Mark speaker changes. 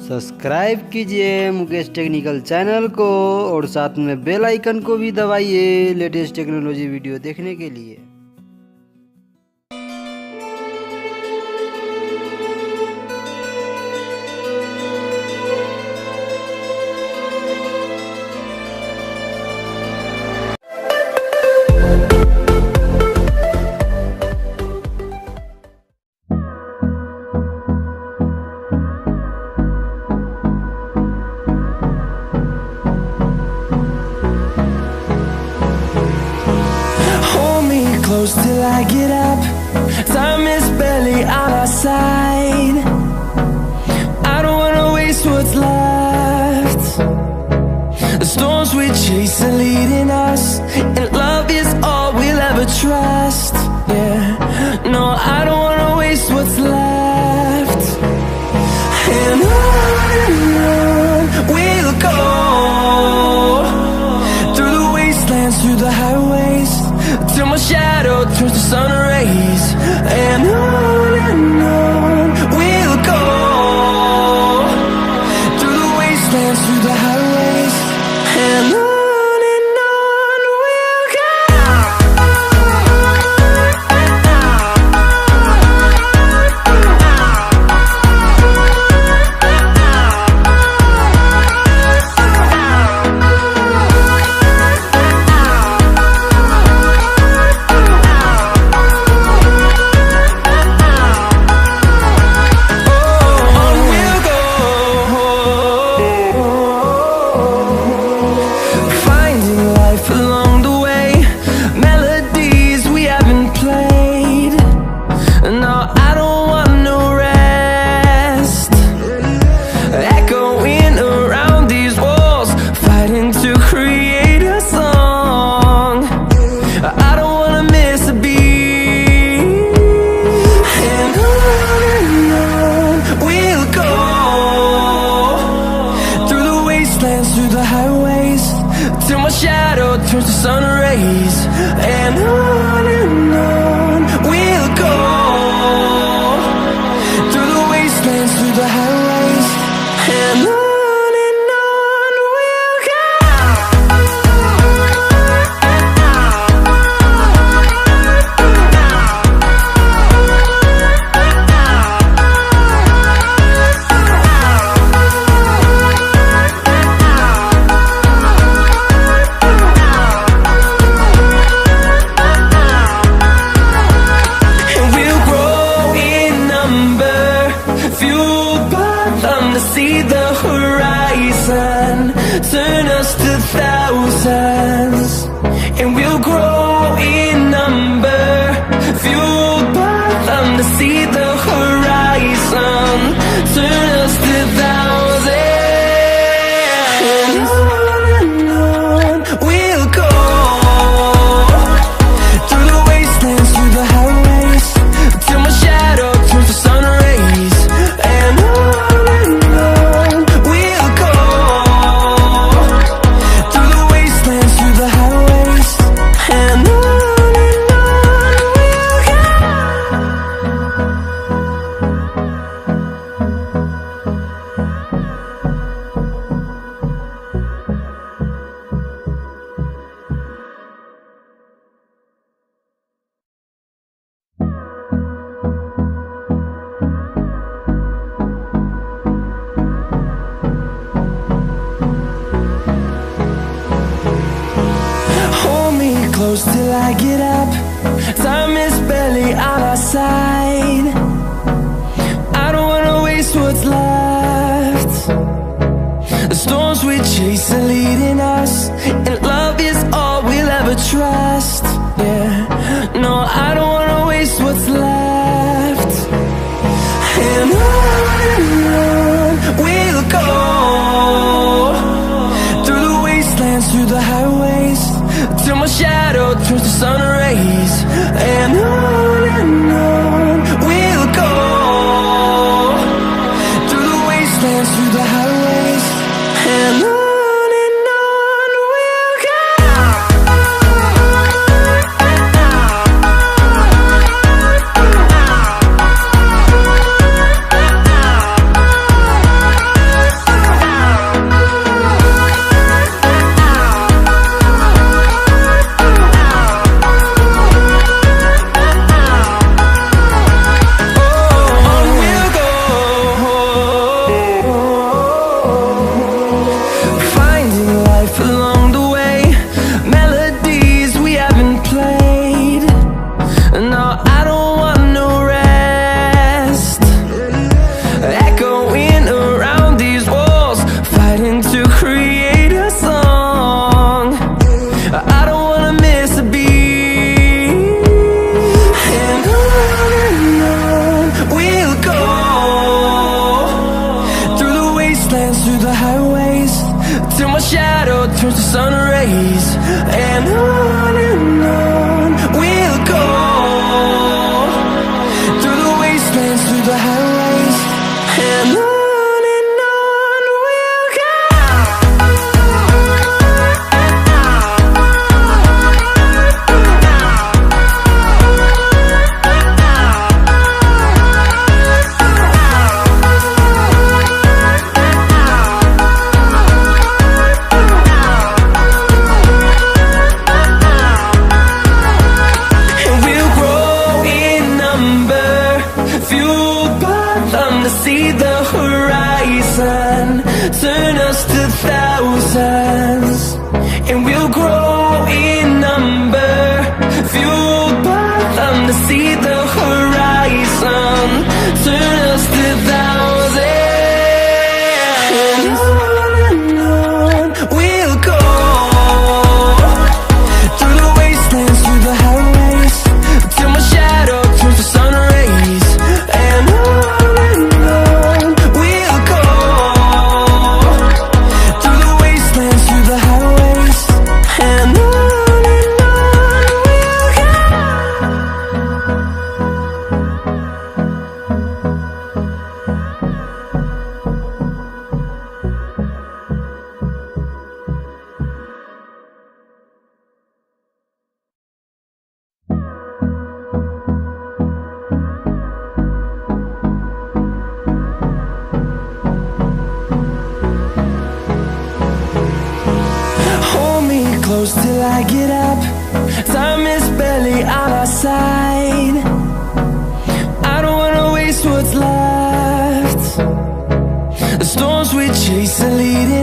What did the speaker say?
Speaker 1: Subscribe कीजिए Mukesh technical channel को और साथ में बेल आइकन को भी दबाइए लेटेस्ट टेक्नोलॉजी वीडियो देखने के लिए।
Speaker 2: Close till I get up. Time is barely on our side. I don't wanna waste what's left. The storms we chase are leading us, and love is all we'll ever trust. Yeah, no, I don't wanna waste what's left. And on we'll go, through the wastelands, through the highways, till my shadow turns to sun rays. And on we'll go, through the wastelands, through the highways, and on we'll go. Through the highways, till my shadow turns to sun rays. And on we'll go, through the wastelands, through the highways, and on we'll go. See the horizon turn us to thousands, and we'll grow in number, fueled by them to see the horizon turn us to thousands. And on we'll go, through the wastelands, through the highways, till my shadow turns to sun rays. And close till I get up. Time is barely on our side. I don't wanna waste what's left. The storms we chase are leading us, and love is all we'll ever trust. Yeah, no, I don't wanna waste what's left. And on we'll go, through the wastelands, through the highways, till my shadow turns to sun rays. And on we'll go, through the wastelands, through the highways, and on. till my shadow turns to sun rays. And on we'll go, through the wastelands, through the highways. And on we'll go. See the horizon, turn us to thousands, and we'll grow in number, fueled by them to see the horizon, turn us to thousands. And on we'll go, through the wastelands, through the highways, till my shadow turns to sun rays. And close till I get up. Time is barely on our side. I don't wanna waste what's left. The storms we chase are leading